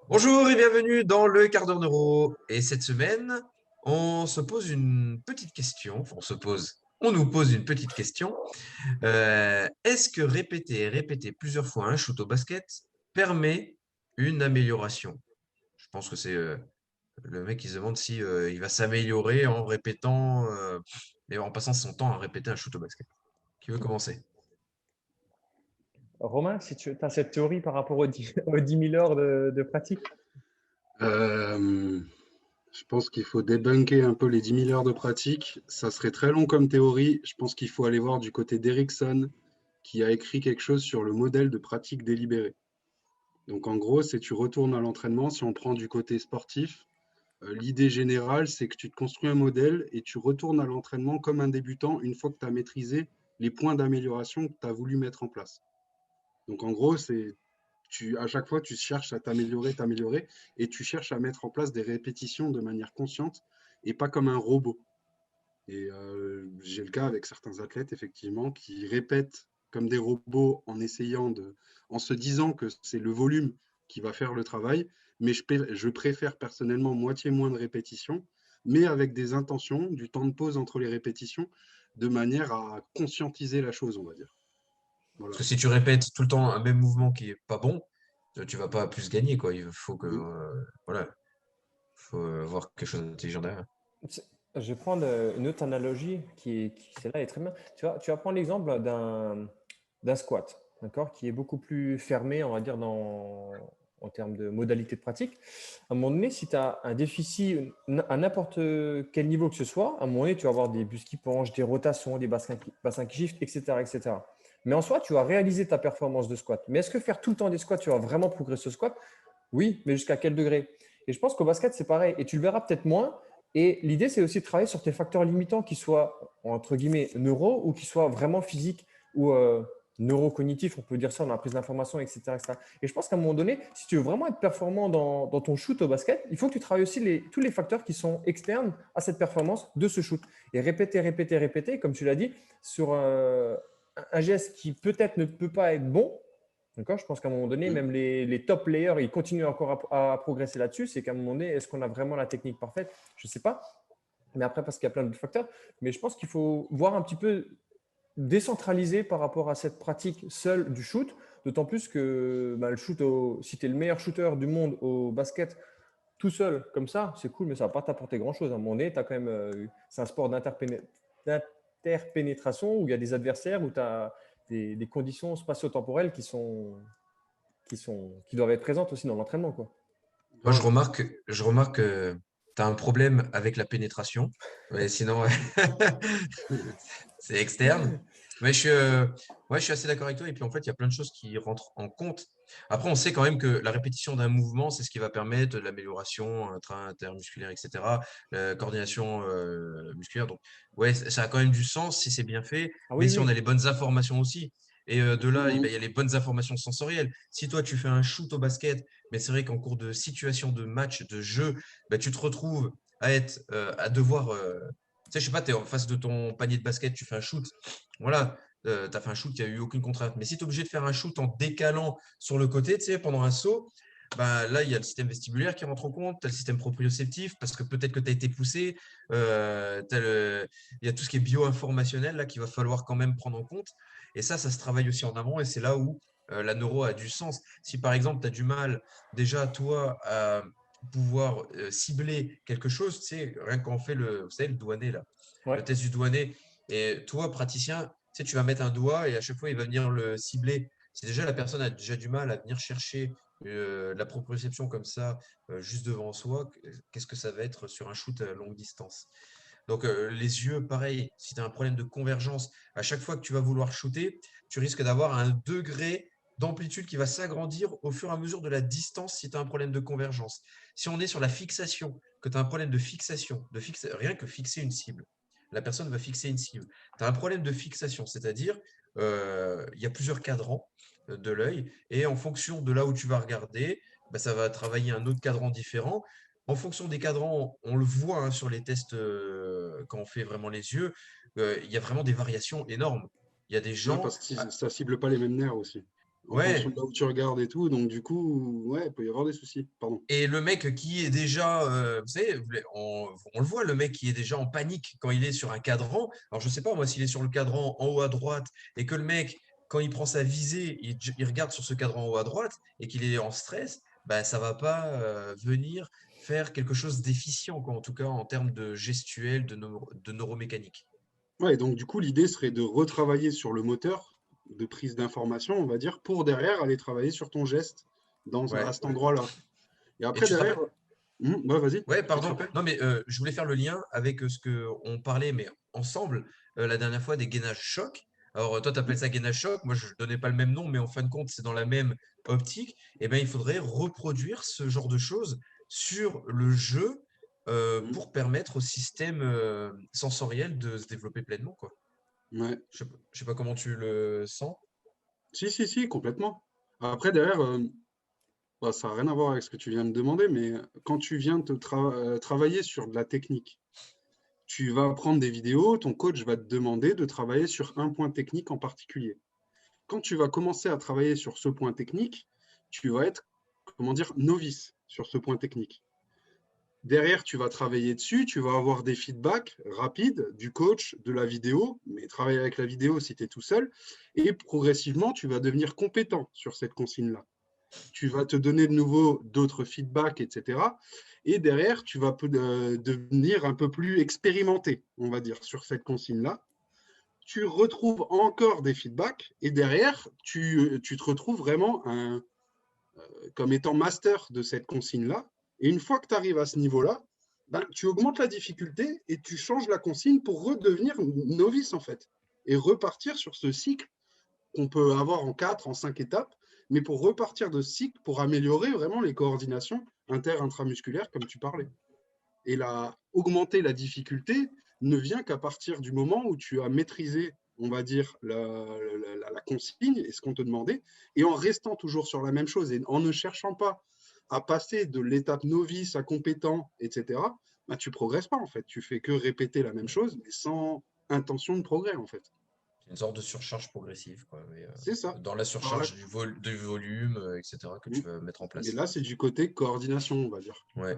Bonjour et bienvenue dans le quart d'heure neuro. Et cette semaine, on se pose une petite question. Enfin, on nous pose une petite question. Est-ce que répéter et répéter plusieurs fois un shoot au basket permet une amélioration? Je pense que c'est le mec qui se demande si il va s'améliorer en répétant et en passant son temps à répéter un shoot au basket. Qui veut commencer? Romain, si tu as cette théorie par rapport aux 10, aux 10 000 heures de pratique. Euh, je pense qu'il faut débunker un peu les 10 000 heures de pratique. Ça serait très long comme théorie. Je pense qu'il faut aller voir du côté d'Erickson, qui a écrit quelque chose sur le modèle de pratique délibérée. Donc en gros, c'est tu retournes à l'entraînement. Si on prend du côté sportif, l'idée générale, c'est que tu te construis un modèle et tu retournes à l'entraînement comme un débutant une fois que tu as maîtrisé les points d'amélioration que tu as voulu mettre en place. Donc en gros, c'est à chaque fois, tu cherches à t'améliorer, et tu cherches à mettre en place des répétitions de manière consciente et pas comme un robot. Et j'ai le cas avec certains athlètes, effectivement, qui répètent comme des robots en se disant que c'est le volume qui va faire le travail, mais je préfère personnellement moitié moins de répétitions, mais avec des intentions, du temps de pause entre les répétitions, de manière à conscientiser la chose, on va dire. Parce Voilà. que si tu répètes tout le temps un même mouvement qui est pas bon, tu vas pas plus gagner, quoi. Il faut que Mm. voilà. Faut voir quelque chose d'intelligent derrière. Je vais prendre une autre analogie celle-là est très bien. Tu vas prendre l'exemple d'un squat, d'accord, qui est beaucoup plus fermé, on va dire, en termes de modalité de pratique. À un moment donné, si tu as un déficit à n'importe quel niveau que ce soit, à un moment donné, tu vas avoir des bus qui penchent, des rotations, des bassins qui shiftent, etc., etc. Mais en soi, tu vas réaliser ta performance de squat. Mais est-ce que faire tout le temps des squats, tu vas vraiment progresser au squat? Oui, mais jusqu'à quel degré? Et je pense qu'au basket, c'est pareil. Et tu le verras peut-être moins. Et l'idée, c'est aussi de travailler sur tes facteurs limitants qui soient, entre guillemets, neuro ou qui soient vraiment physiques ou neurocognitifs, on peut dire ça dans la prise d'information, etc., etc. Et je pense qu'à un moment donné, si tu veux vraiment être performant dans ton shoot au basket, il faut que tu travailles aussi tous les facteurs qui sont externes à cette performance de ce shoot. Et répéter, répéter, répéter, comme tu l'as dit, sur un geste qui peut-être ne peut pas être bon. D'accord. Je pense qu'à un moment donné, Mm. même les top players, ils continuent encore à progresser là-dessus. C'est qu'à un moment donné, est-ce qu'on a vraiment la technique parfaite? Je ne sais pas. Mais après, parce qu'il y a plein d'autres facteurs. Mais je pense qu'il faut voir un petit peu décentraliser par rapport à cette pratique seule du shoot. D'autant plus que le shoot, si tu es le meilleur shooter du monde au basket tout seul, comme ça, c'est cool, mais ça ne va pas t'apporter grand-chose. À un moment donné, as quand même, c'est un sport d'interpénétration où il y a des adversaires, où tu as des conditions spatio-temporelles qui doivent être présentes aussi dans l'entraînement, quoi. Moi, Grave. je remarque que tu as un problème avec la pénétration. Mais sinon, c'est externe. Mais ouais, je suis assez d'accord avec toi. Et puis, en fait, il y a plein de choses qui rentrent en compte. Après, on sait quand même que la répétition d'un mouvement, c'est ce qui va permettre de l'amélioration intermusculaire, etc., la coordination musculaire. Donc, ouais, ça a quand même du sens si c'est bien fait, Ah mais oui, si on a oui. les bonnes informations aussi. Et de là, eh ben, Mm. il y a les bonnes informations sensorielles. Si toi, tu fais un shoot au basket, mais c'est vrai qu'en cours de situation, de match, de jeu, bah, tu te retrouves à devoir. Tu sais, je sais pas, tu es en face de ton panier de basket, tu fais un shoot. Voilà, tu as fait un shoot, il n'y a eu aucune contrainte. Mais si tu es obligé de faire un shoot en décalant sur le côté, tu sais, pendant un saut, bah, là, il y a le système vestibulaire qui rentre en compte, tu as le système proprioceptif, parce que peut-être que tu as été poussé, il y a tout ce qui est bio-informationnel là, qu'il va falloir quand même prendre en compte. Et ça se travaille aussi en amont, et c'est là où la neuro a du sens. Si par exemple, tu as du mal déjà, toi, à pouvoir cibler quelque chose, tu sais, rien qu'on fait vous savez, le douanet, là, Ouais. le test du douanet, et toi, praticien, tu sais, tu vas mettre un doigt et à chaque fois, il va venir le cibler. Si déjà la personne a déjà du mal à venir chercher la proprioception comme ça, juste devant soi, qu'est-ce que ça va être sur un shoot à longue distance? Donc, les yeux, pareil, si tu as un problème de convergence, à chaque fois que tu vas vouloir shooter, tu risques d'avoir un degré d'amplitude qui va s'agrandir au fur et à mesure de la distance si tu as un problème de convergence. Si on est sur la fixation, que tu as un problème de fixation, rien que fixer une cible, la personne va fixer une cible. Tu as un problème de fixation, c'est-à-dire il y a plusieurs cadrans de l'œil et en fonction de là où tu vas regarder, bah, ça va travailler un autre cadran différent. En fonction des cadrans, on le voit hein, sur les tests quand on fait vraiment les yeux, il y a vraiment des variations énormes. Il y a des Ouais, gens, parce que ça cible pas les mêmes nerfs aussi. en fonction Ouais. de là où tu regardes et tout. Donc, du coup, ouais, il peut y avoir des soucis. Pardon. Et le mec qui est déjà, vous savez, on le voit, le mec qui est déjà en panique quand il est sur un cadran. Alors, je sais pas, moi, s'il est sur le cadran en haut à droite et que le mec, quand il prend sa visée, il regarde sur ce cadran en haut à droite et qu'il est en stress, bah, ça va pas venir faire quelque chose d'efficient, quoi, en tout cas en termes de gestuel, de neuromécanique. Ouais, donc, du coup, l'idée serait de retravailler sur le moteur de prise d'information, on va dire, pour derrière aller travailler sur ton geste à Ouais. cet endroit-là. Et Et après, tu te derrière, rappelles? ouais, vas-y, Ouais, tu te pardon. rappelles? Non, mais je voulais faire le lien avec ce que on parlait, mais ensemble, la dernière fois, des gainages choc. Alors, toi, tu appelles ça gainage choc. Moi, je ne donnais pas le même nom, mais en fin de compte, c'est dans la même optique. Eh ben, il faudrait reproduire ce genre de choses sur le jeu Mhm. pour permettre au système sensoriel de se développer pleinement, quoi. Ouais. Je sais pas comment tu le sens. Si, si, si, complètement. Après, derrière, bah, ça n'a rien à voir avec ce que tu viens de demander, mais quand tu viens travailler sur de la technique, tu vas prendre des vidéos, ton coach va te demander de travailler sur un point technique en particulier. Quand tu vas commencer à travailler sur ce point technique, tu vas être, comment dire, novice sur ce point technique. Derrière, tu vas travailler dessus, tu vas avoir des feedbacks rapides du coach, de la vidéo, mais travailler avec la vidéo si tu es tout seul, et progressivement, tu vas devenir compétent sur cette consigne-là. Tu vas te donner de nouveau d'autres feedbacks, etc. Et derrière, tu vas devenir un peu plus expérimenté, on va dire, sur cette consigne-là. Tu retrouves encore des feedbacks et derrière, tu te retrouves vraiment comme étant master de cette consigne-là. Et une fois que tu arrives à ce niveau-là, ben, tu augmentes la difficulté et tu changes la consigne pour redevenir novice, en fait. Et repartir sur ce cycle qu'on peut avoir en 4, en 5 étapes, mais pour repartir de ce cycle, pour améliorer vraiment les coordinations intramusculaires, comme tu parlais. Et augmenter la difficulté ne vient qu'à partir du moment où tu as maîtrisé, on va dire, la consigne et ce qu'on te demandait, et en restant toujours sur la même chose et en ne cherchant pas à passer de l'étape novice à compétent, etc., bah, tu ne progresses pas en fait. Tu fais que répéter la même chose, mais sans intention de progrès en fait. C'est une sorte de surcharge progressive, quoi. Mais, C'est ça. dans la Par là. surcharge du volume, etc., que tu vas mettre en Mais place. là, c'est du côté coordination, on va dire. Ouais.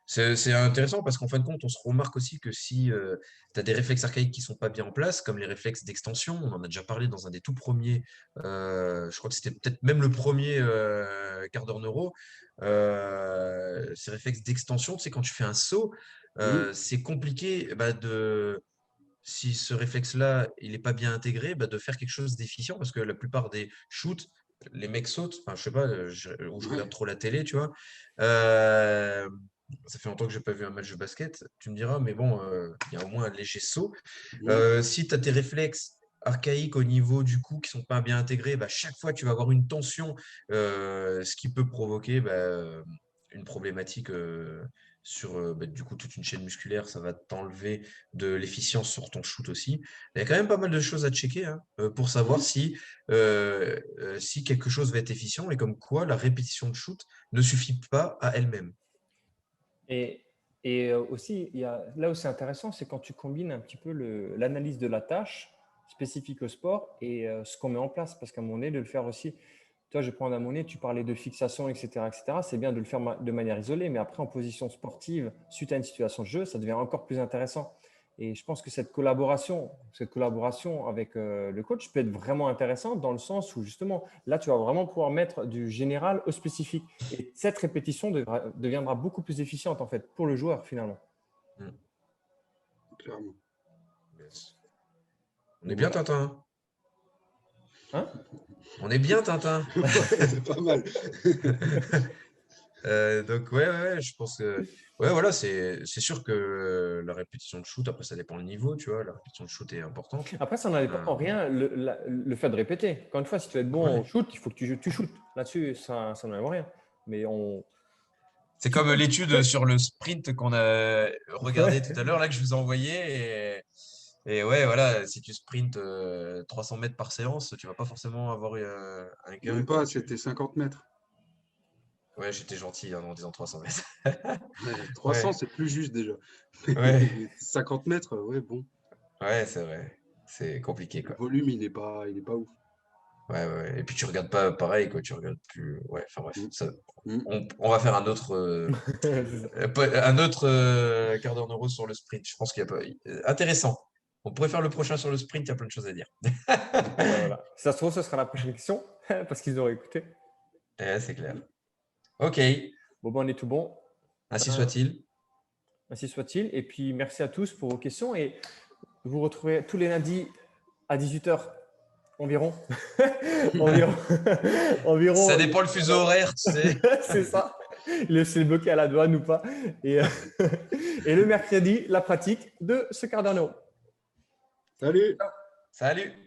C'est intéressant parce qu'en fin de compte, on se remarque aussi que si tu as des réflexes archaïques qui sont pas bien en place, comme les réflexes d'extension, on en a déjà parlé dans un des tout premiers, je crois que c'était peut-être même le premier quart d'heure neuro, ces réflexes d'extension, tu sais, quand tu fais un saut, Mhm. c'est compliqué si ce réflexe-là, il n'est pas bien intégré, de faire quelque chose d'efficient parce que la plupart des shoots, les mecs sautent, enfin, je sais pas, ou je regarde Ouais. trop la télé, tu vois. Euh, Ça fait longtemps que j'ai pas vu un match de basket, tu me diras, mais bon, il y a au moins un léger saut. Mhm. Si tu as tes réflexes archaïques au niveau du cou qui sont pas bien intégrés, chaque fois tu vas avoir une tension, ce qui peut provoquer une problématique sur du coup toute une chaîne musculaire, ça va t'enlever de l'efficience sur ton shoot aussi. Il y a quand même pas mal de choses à checker hein, pour savoir Mhm. si quelque chose va être efficient et comme quoi la répétition de shoot ne suffit pas à elle-même. Et, aussi, là où c'est intéressant, c'est quand tu combines un petit peu l'analyse de la tâche spécifique au sport et ce qu'on met en place. Parce qu'à un moment donné, de le faire aussi, toi, je prends un moment donné, tu parlais de fixation, etc., etc. C'est bien de le faire de manière isolée, mais après, en position sportive, suite à une situation de jeu, ça devient encore plus intéressant. Et je pense que cette collaboration avec le coach peut être vraiment intéressante dans le sens où justement, là, tu vas vraiment pouvoir mettre du général au spécifique. Et cette répétition deviendra beaucoup plus efficiente en fait pour le joueur finalement. Mm. Clairement. Yes. On est Donc bien, voilà. Tintin. Hein? On est bien, Tintin. Ouais, c'est pas mal. Donc ouais, je pense que ouais, voilà, c'est sûr que la répétition de shoot, après ça dépend le niveau, tu vois, la répétition de shoot est importante. Après, ça n'enlève pas Euh, en rien le fait de répéter. Encore une fois, si tu veux être bon au ouais. shoot, il faut que tu shootes. Là-dessus, ça n'enlève rien. Mais C'est tu comme peux. l'étude sur le sprint qu'on a regardé tout à Ouais. l'heure, là que je vous ai envoyé. Et ouais, voilà, si tu sprints 300 mètres par séance, tu vas pas forcément avoir un gain, Même quoi. pas, c'était 50 mètres. Ouais, j'étais gentil hein, en disant 300 mètres. Ouais, 300, Ouais, c'est plus juste déjà. ouais, 50 mètres, ouais, bon. ouais, c'est vrai. C'est compliqué, Le quoi. volume, il est pas ouf. Ouais, ouais. Et puis tu regardes pas pareil, quoi. Tu regardes plus. Ouais, enfin bref. Mm. Ça, Mm. on va faire un autre, C'est ça. quart d'heure neuro sur le sprint. Je pense qu'il y a pas. Intéressant. On pourrait faire le prochain sur le sprint, il y a plein de choses à dire. Ah bah voilà. Si ça se trouve, ce sera la prochaine question parce qu'ils auraient écouté. C'est clair. Ok, Bon, ben, on est tout bon. ainsi Euh, soit-il. Ainsi soit-il. Et puis, merci à tous pour vos questions. Et vous retrouvez tous les lundis à 18h environ. environ. Ça environ. dépend le fuseau horaire, tu sais. C'est ça. C'est le bloqué à la douane ou pas. Et, et le mercredi, la pratique de ce Cardano. Salut! Salut!